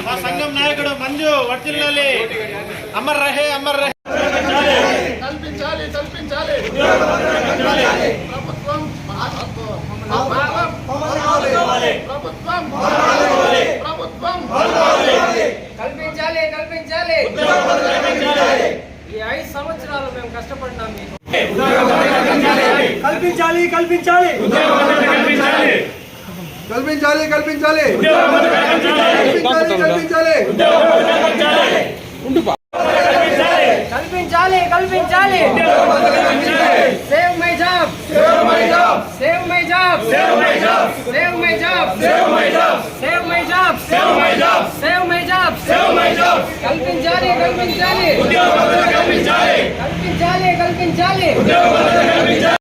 మా సంఘం నాయకుడు మంజు వర్తిల్లాలి, అమర్ రహే అమర్ రహే. కల్పించాలి కల్పించాలి ప్రభుత్వం కల్పించాలి కల్పించాలి. ఈ 5 సంవత్సరాలు మేము కష్టపడ్డాం మీకు. కల్పించాలి కల్పించాలి కల్పించాలి కల్పించాలి కల్పించాలి కల్పించాలి. Save my job, save my job, save my job, save my job, save my job, save my job, save my job, save my job, save my job, save my job. కల్పించాలి కల్పించాలి కల్పించాలి కల్పించాలి.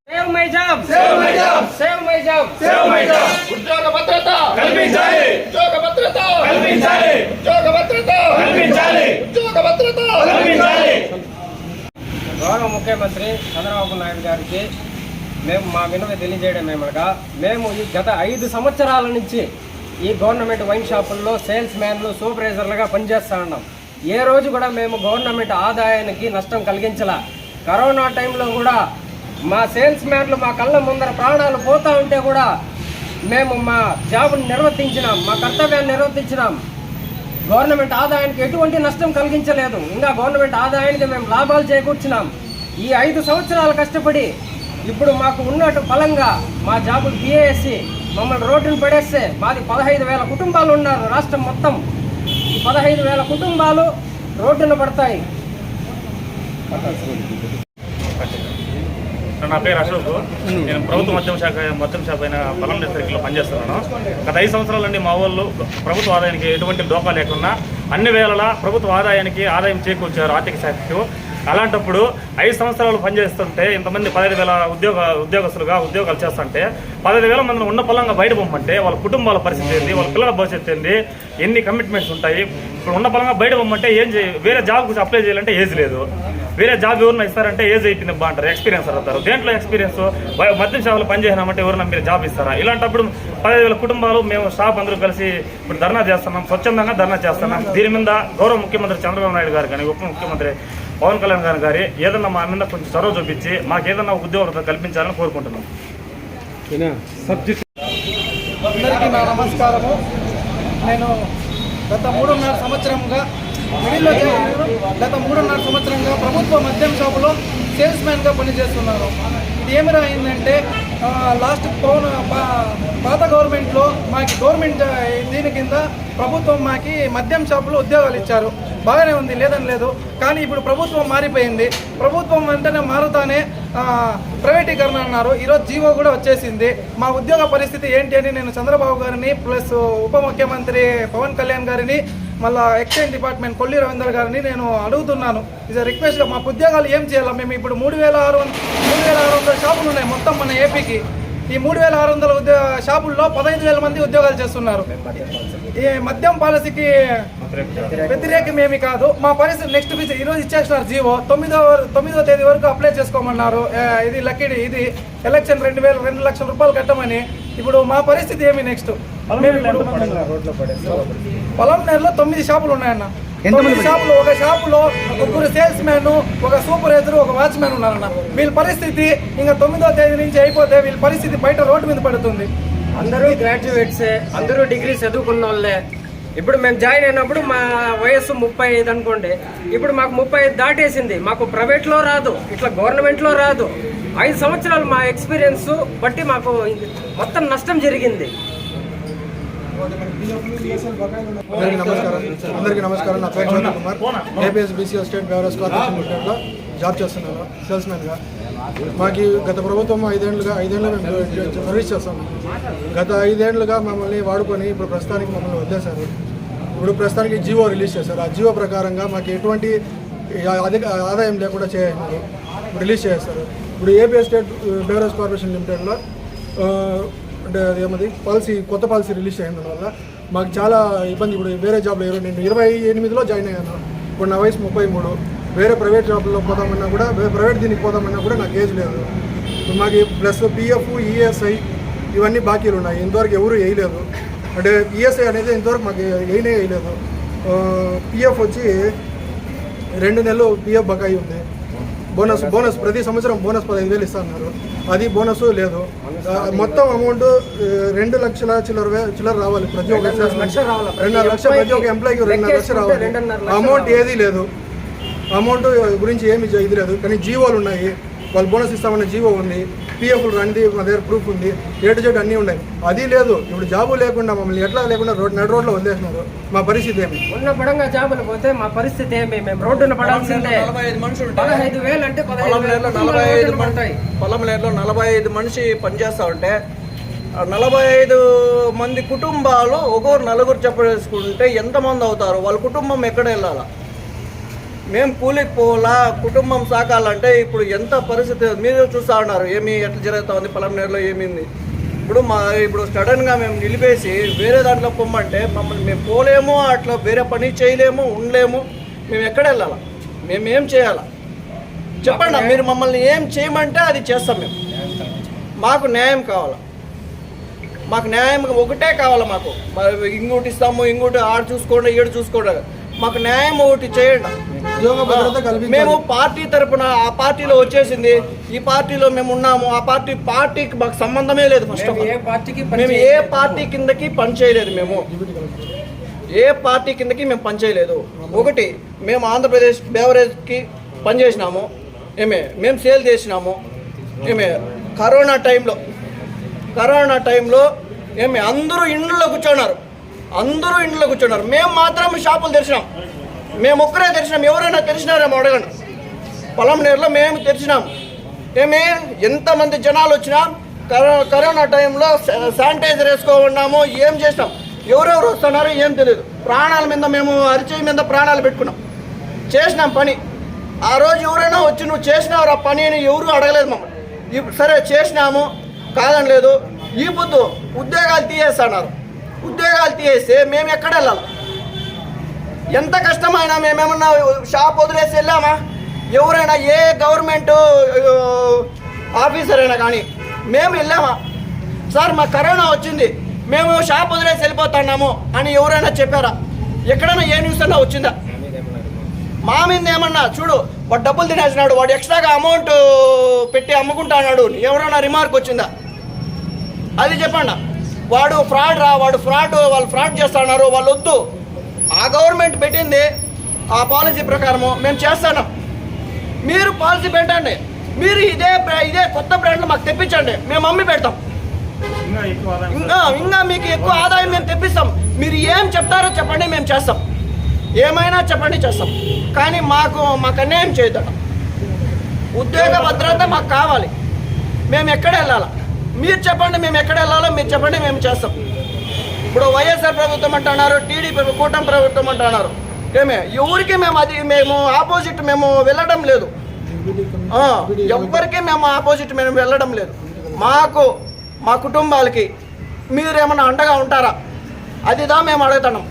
Save my job, save my job, save my job, save my job. ఉద్యోగ భద్రత కల్పించాలి, ఉద్యోగ భద్రత కల్పించాలి, ఉద్యోగ భద్రత కల్పించాలి, ఉద్యోగ భద్రత కల్పించాలి. గౌరవ ముఖ్యమంత్రి చంద్రబాబు నాయుడు గారికి మేము మా వినతి తెలియజేయడం ఏమనగా, మేము ఈ గత 5 సంవత్సరాల నుంచి ఈ గవర్నమెంట్ వైన్ షాపుల్లో సేల్స్ మ్యాన్లు సూపర్వైజర్లుగా పనిచేస్తూ ఉన్నాం. ఏ రోజు కూడా మేము గవర్నమెంట్ ఆదాయానికి నష్టం కలిగించలా. కరోనా టైంలో కూడా మా సేల్స్ మ్యాన్లు మా కళ్ళ ముందర ప్రాణాలు పోతూ ఉంటే కూడా మేము మా జాబుని నిర్వర్తించినాం, మా కర్తవ్యాన్ని నిర్వర్తించినాం. గవర్నమెంట్ ఆదాయానికి ఎటువంటి నష్టం కలిగించలేదు. ఇంకా గవర్నమెంట్ ఆదాయానికి మేము లాభాలు చేకూర్చినాం. ఈ 5 సంవత్సరాలు కష్టపడి ఇప్పుడు మాకు ఉన్నట్టు ఫలంగా మా జాబులు తీయేసి మమ్మల్ని రోడ్డును పడేస్తే మాది 15,000 కుటుంబాలు ఉన్నారు రాష్ట్రం మొత్తం. ఈ 15,000 కుటుంబాలు రోడ్డున పడతాయి. నా పేరు అశోక్. నేను ప్రభుత్వ మద్యం శాఖ అయిన పలంనేరు సర్కిల్లో పనిచేస్తున్నాను. గత 5 సంవత్సరాల నుండి మా వాళ్ళు ప్రభుత్వ ఆదాయానికి ఎటువంటి డోకా లేకుండా అన్ని వేళలా ప్రభుత్వ ఆదాయం చేకూర్చారు ఆర్థిక శాఖకు. అలాంటప్పుడు 5 సంవత్సరాలు పనిచేస్తుంటే ఇంతమంది 15,000 ఉద్యోగాలు చేస్తుంటే 15,000 మందిని ఉన్న పొలంగా బయట పొమ్మంటే వాళ్ళ కుటుంబాల పరిస్థితి ఏంది, వాళ్ళ పిల్లల భవిష్యత్తు ఏంది, ఎన్ని కమిట్మెంట్స్ ఉంటాయి. ఇప్పుడు ఉన్న పొలంగా బయట పొమ్మంటే వేరే జాబ్కి అప్లై చేయాలంటే ఏజ్ లేదు. వేరే జాబ్ ఎవరైనా ఇస్తారంటే ఏజ్ అయిపోయింది బాగుంటారు, ఎక్స్పీరియన్స్ అడుగుతారు. దేంట్లో ఎక్స్పీరియన్స్? మద్యం షాపులో పనిచేసినామంటే ఎవరైనా మీరు జాబ్ ఇస్తారా? ఇలాంటప్పుడు 15,000 కుటుంబాలు మేము స్టాఫ్ అందరూ కలిసి ఇప్పుడు ధర్నా చేస్తున్నాం, స్వచ్ఛందంగా ధర్నా చేస్తున్నాం. దీని మీద గౌరవ ముఖ్యమంత్రి చంద్రబాబు నాయుడు గారు కానీ ఉప ముఖ్యమంత్రి పవన్ కళ్యాణ్ గారు ఏదన్నా మా మీద కొంచెం చొరవ చూపించి మాకు ఏదన్నా ఉద్యోగాలు కల్పించాలని కోరుకుంటున్నాం. అందరికీ నా నమస్కారము. నేను గత 3.5 సంవత్సరంగా గత 3.5 సంవత్సరంగా ప్రభుత్వ మద్యం షాపులో సేల్స్ మ్యాన్గా పనిచేస్తున్నాను. ఇది ఏమిరా అయిందంటే లాస్ట్ పాత గవర్నమెంట్లో మాకు గవర్నమెంట్ దీని కింద ప్రభుత్వం మాకి మద్యం షాపులో ఉద్యోగాలు ఇచ్చారు, బాగానే ఉంది, లేదని లేదు. కానీ ఇప్పుడు ప్రభుత్వం మారిపోయింది. ప్రభుత్వం వెంటనే మారుతానే ప్రైవేటీకరణ అన్నారు. ఈరోజు జీవో కూడా వచ్చేసింది. మా ఉద్యోగ పరిస్థితి ఏంటి అని నేను చంద్రబాబు గారిని ప్లస్ ఉప ముఖ్యమంత్రి పవన్ కళ్యాణ్ గారిని మళ్ళీ ఎక్సైజ్ డిపార్ట్మెంట్ కొల్లి రవీందర్ గారిని నేను అడుగుతున్నాను. ఇది రిక్వెస్ట్గా మా ఉద్యోగాలు ఏం చేయాలి? మేము ఇప్పుడు 3,600 షాపులు ఉన్నాయి మొత్తం మన ఏపీకి. ఈ 3,600 షాపుల్లో 15,000 మంది ఉద్యోగాలు చేస్తున్నారు. ఈ మద్యం పాలసీకి వ్యతిరేకమేమి కాదు. మా పరిస్థితి నెక్స్ట్ ఈరోజు ఇచ్చేస్తున్నారు జీవో. 9వ తేదీ వరకు అప్లై చేసుకోమన్నారు. ఇది లక్కీ ఇది ఎలక్షన్ 2 లక్షల రూపాయలు కట్టమని. ఇప్పుడు మా పరిస్థితి ఏమి నెక్స్ట్? పలంనేరులో 9 షాపులు ఉన్నాయన్న. 9 షాపులు, ఒక షాపులో 1 సేల్స్ మ్యాన్, ఒక సూపర్వైజర్, ఒక వాచ్మెన్ ఉన్నారన్న. వీళ్ళ పరిస్థితి ఇంకా 9వ తేదీ నుంచి అయిపోతే వీళ్ళ పరిస్థితి బయట రోడ్డు మీద పడుతుంది. అందరూ గ్రాడ్యుయేట్సే, అందరూ డిగ్రీ చదువుకున్న వాళ్ళే. ఇప్పుడు మేము జాయిన్ అయినప్పుడు మా వయస్సు 35 అనుకోండి. ఇప్పుడు మాకు 35 దాటేసింది. మాకు ప్రైవేట్లో రాదు, ఇట్లా గవర్నమెంట్లో రాదు. 5 సంవత్సరాలు మా ఎక్స్పీరియన్స్ బట్టి మాకు మొత్తం నష్టం జరిగింది. అందరికీ నమస్కారం. నా పేరు Chandra Kumar. APSBC state beverage corporation job చేస్తున్నాను సేల్స్మెన్గా. మాకు గత ప్రభుత్వం 5 ఏళ్ళుగా మేము సర్వీస్ చేస్తాము. గత 5 ఏళ్ళుగా మమ్మల్ని వాడుకొని ఇప్పుడు ప్రస్తుతానికి మమ్మల్ని వదిలేశారు. ఇప్పుడు ప్రస్తుతానికి జీవో రిలీజ్ చేశారు. ఆ జీవో ప్రకారంగా మాకు ఎటువంటి అధిక ఆదాయం లేకుండా చేయాలి రిలీజ్ చేస్తారు. ఇప్పుడు ఏపీ ఎస్టేట్ బెవరేజ్ కార్పొరేషన్ లిమిటెడ్లో అంటే అదేమది పాలసీ కొత్త పాలసీ రిలీజ్ అయిన వల్ల మాకు చాలా ఇబ్బంది. ఇప్పుడు వేరే జాబ్లో నేను 28లో జాయిన్ అయ్యాను. ఇప్పుడు నా వయసు 33. వేరే ప్రైవేట్ జాబ్లో పోదామన్నా కూడా ప్రైవేట్ దీనికి పోదామన్నా కూడా నాకు ఏజ్ లేదు. మాకు ప్లస్ పిఎఫ్ ఈఎస్ఐ ఇవన్నీ బాకీలు ఉన్నాయి. ఇంతవరకు ఎవరు వేయలేదు. అంటే ఈఎస్ఐ అనేది ఇంతవరకు మాకు వేయలేదు. పిఎఫ్ వచ్చి 2 నెలలు పిఎఫ్ బకాయి ఉంది. బోనస్ ప్రతి సంవత్సరం బోనస్ 15,000 ఇస్తున్నారు. అది బోనస్ లేదు. మొత్తం అమౌంట్ 2 లక్షల చిల్లర రావాలి ప్రతి ఒక్క 2.5 లక్షలు ప్రతి ఒక్క ఎంప్లాయీకి 2.5 లక్షలు రావాలి. అమౌంట్ ఏదీ లేదు. అమౌంట్ గురించి ఏమి ఇది లేదు. కానీ జీవోలు ఉన్నాయి. వాళ్ళు బోనస్ ఇస్తామన్న జీవో ఉంది. పిఎఫ్లు రండి మా దగ్గర ప్రూఫ్ ఉంది. ఏటు జెడ్ అన్నీ ఉన్నాయి. అది లేదు. ఇప్పుడు జాబు లేకుండా మమ్మల్ని ఎట్లా లేకుండా నడు రోడ్లో వదిలేసినారు. మా పరిస్థితి ఏమి? ఉన్న పడంగా జాబులు పోతే మా పరిస్థితి ఏమి? మేము రోడ్డున పడాల్సిందే. 15,000 అంటే 45 మనిషి పనిచేస్తా ఉంటే 45 మంది కుటుంబాలు ఒక్కొరు 4 చెప్పేసుకుంటే ఎంతమంది అవుతారు? వాళ్ళ కుటుంబం ఎక్కడ వెళ్ళాలా? మేము కూలికి పోవాలా, కుటుంబం సాకాలంటే ఇప్పుడు ఎంత పరిస్థితి మీరు చూస్తూ ఉన్నారు. ఏమి ఎట్లా జరుగుతూ ఉంది పలమనేరులో ఏమింది. ఇప్పుడు సడన్గా మేము నిలిపేసి వేరే దాంట్లో పొమ్మంటే మమ్మల్ని మేము పోలేము, అట్లా వేరే పని చేయలేము, ఉండలేము. మేము ఎక్కడ వెళ్ళాలా? మేము ఏం చేయాలా చెప్పండి. మీరు మమ్మల్ని ఏం చేయమంటే అది చేస్తాం. మాకు న్యాయం కావాలా. మాకు న్యాయం ఒకటే కావాలా. మాకు ఇంకోటి ఇస్తాము, ఇంకోటి ఆడ చూసుకోండి, ఈడు చూసుకోండి. మాకు న్యాయం ఒకటి చేయండి. మేము పార్టీ తరపున ఆ పార్టీలో వచ్చేసింది, ఈ పార్టీలో మేము ఉన్నాము. ఆ పార్టీకి మాకు సంబంధమే లేదు. ఫస్ట్ ఆఫ్ ఆల్ మేము ఏ పార్టీ కిందకి పనిచేయలేదు. మేము ఏ పార్టీ కిందకి మేము పనిచేయలేదు. ఒకటి మేము ఆంధ్రప్రదేశ్ బెవరేజ్కి పనిచేసినాము. మేము సేల్ చేసినాము. కరోనా టైంలో అందరూ ఇండ్లలో కూర్చున్నారు. మేము మాత్రం షాపులు తెరిచినాం. మేము ఒక్కరే తెరిచినాం. ఎవరైనా తెరిచినారేమో అడగండి. పలమనేరులో మేము తెరిచినాం. ఎంతమంది జనాలు వచ్చినా కరోనా టైంలో శానిటైజర్ వేసుకోమన్నాము. ఏం చేసినాం? ఎవరెవరు వస్తున్నారో ఏం తెలియదు. ప్రాణాల మీద మేము అరిచేయి మీద ప్రాణాలు పెట్టుకున్నాం. చేసినాం పని. ఆ రోజు ఎవరైనా వచ్చి నువ్వు చేసినావు ఆ పని అని ఎవరు అడగలేదు మమ్మల్ని. సరే చేసినాము కాదనలేదు. ఈ పొద్దు ఉద్యోగాలు తీయేస్తున్నారు. ఉద్యోగాలు తీయేస్తే మేము ఎక్కడ వెళ్ళాలి? ఎంత కష్టమైనా మేమేమన్నా షాప్ వదిలేసి వెళ్ళామా? ఎవరైనా ఏ గవర్నమెంట్ ఆఫీసర్ అయినా కానీ మేము వెళ్ళామా? సార్ మా కరోనా వచ్చింది, మేము షాప్ వదిలేసి వెళ్ళిపోతున్నాము అని ఎవరైనా చెప్పారా? ఎక్కడైనా ఏ న్యూస్ అన్నా వచ్చిందా? మా మీద ఏమన్నా చూడు వాడు డబ్బులు తినేసినాడు, వాడు ఎక్స్ట్రాగా అమౌంట్ పెట్టి అమ్ముకుంటున్నాడు, ఎవరైనా రిమార్క్ వచ్చిందా? అది చెప్పండి. వాడు ఫ్రాడ్ వాళ్ళు ఫ్రాడ్ చేస్తున్నారు, వాళ్ళు వద్దు. ఆ గవర్నమెంట్ పెట్టింది ఆ పాలసీ ప్రకారము మేము చేస్తున్నాం. మీరు పాలసీ పెట్టండి. మీరు ఇదే కొత్త బ్రాండ్లు మాకు తెప్పించండి, మేము అమ్మి పెడతాం. ఇంకా మీకు ఎక్కువ ఆదాయం మేము తెప్పిస్తాం. మీరు ఏం చెప్తారో చెప్పండి, మేము చేస్తాం. ఏమైనా చెప్పండి, చేస్తాం. కానీ మాకు అన్యాయం చేయొద్దు. ఉద్యోగ భద్రత మాకు కావాలి. మేము ఎక్కడ వెళ్ళాలా? మీరు చెప్పండి. మేము ఎక్కడ వెళ్ళాలో మీరు చెప్పండి, మేము చేస్తాం. ఇప్పుడు వైఎస్ఆర్ ప్రభుత్వం అంటున్నారు, టీడీపీ కూటమి ప్రభుత్వం అంటున్నారు. ఎవరికి మేము ఆపోజిట్ మేము వెళ్ళడం లేదు. ఎవ్వరికి మేము ఆపోజిట్ మేము వెళ్ళడం లేదు. మా కుటుంబాలకి మీరేమన్నా అండగా ఉంటారా? అదిదా మేము అడుగుతున్నాం.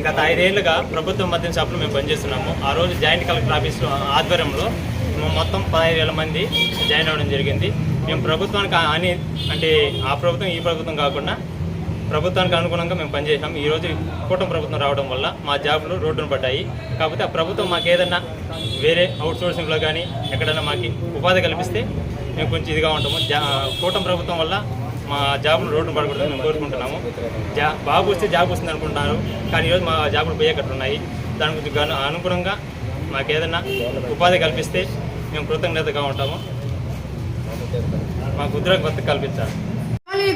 గత 5 ఏళ్లుగా ప్రభుత్వ మద్యం షాపులో మేము పనిచేస్తున్నాము. ఆ రోజు జాయింట్ కలెక్టర్ ఆఫీసు ఆధ్వర్యంలో మొత్తం 15,000 మంది జాయిన్ అవ్వడం జరిగింది. మేము ప్రభుత్వానికి అంటే ఆ ప్రభుత్వం ఈ ప్రభుత్వం కాకుండా ప్రభుత్వానికి అనుగుణంగా మేము పనిచేసాము. ఈరోజు కూటమి ప్రభుత్వం రావడం వల్ల మా జాబులు రోడ్డున పడ్డాయి. కాకపోతే ఆ ప్రభుత్వం మాకు ఏదన్నా వేరే అవుట్సోర్సింగ్లో కానీ ఎక్కడైనా మాకు ఉపాధి కల్పిస్తే మేము కొంచెం ఇదిగా ఉంటాము. కూటమి ప్రభుత్వం వల్ల మా జాబులు రోడ్డున పడకూడదని మేము కోరుకుంటున్నాము. బాబు వస్తే జాబ్ వస్తుంది అనుకుంటున్నారు, కానీ ఈరోజు మా జాబులు పోయేకట్లు ఉన్నాయి. దాని గురించి అనుగుణంగా మాకు ఏదైనా ఉపాధి కల్పిస్తే మేము కృతజ్ఞతగా ఉంటాము. మాకు ఉద్యోగ భద్రత కల్పించాలి.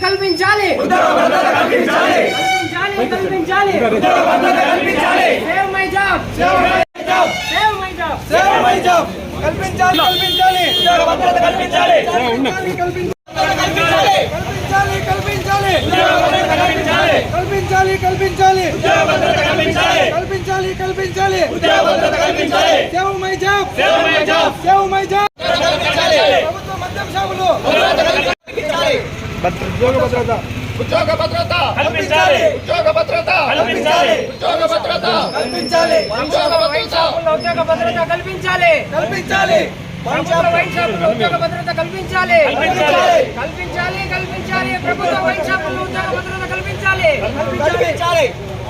కల్పించాలి. కల్పించాలి. కల్పించాలి ఉద్యోగ భద్రత కల్పించాలి. Save my job save my job. Save my job కల్పించాలి. ప్రభుత్వ మద్యం షాపులు కల్పించాలి. ఉద్యోగ భద్రత ఉద్యోగ భద్రత కల్పించాలి. ఉద్యోగ భద్రత కల్పించాలి. ఉద్యోగ భద్రత కల్పించాలి ఉద్యోగ భద్రత ఉద్యోగ భద్రత కల్పించాలి. కల్పించాలి ప్రభుత్వ వైన్ షాపుల్లో ఉద్యోగ భద్రత కల్పించాలి. కల్పించాలి. కల్పించాలి. ప్రభుత్వ వైన్ షాపుల్లో ఉద్యోగ భద్రత కల్పించాలి. కల్పించాలి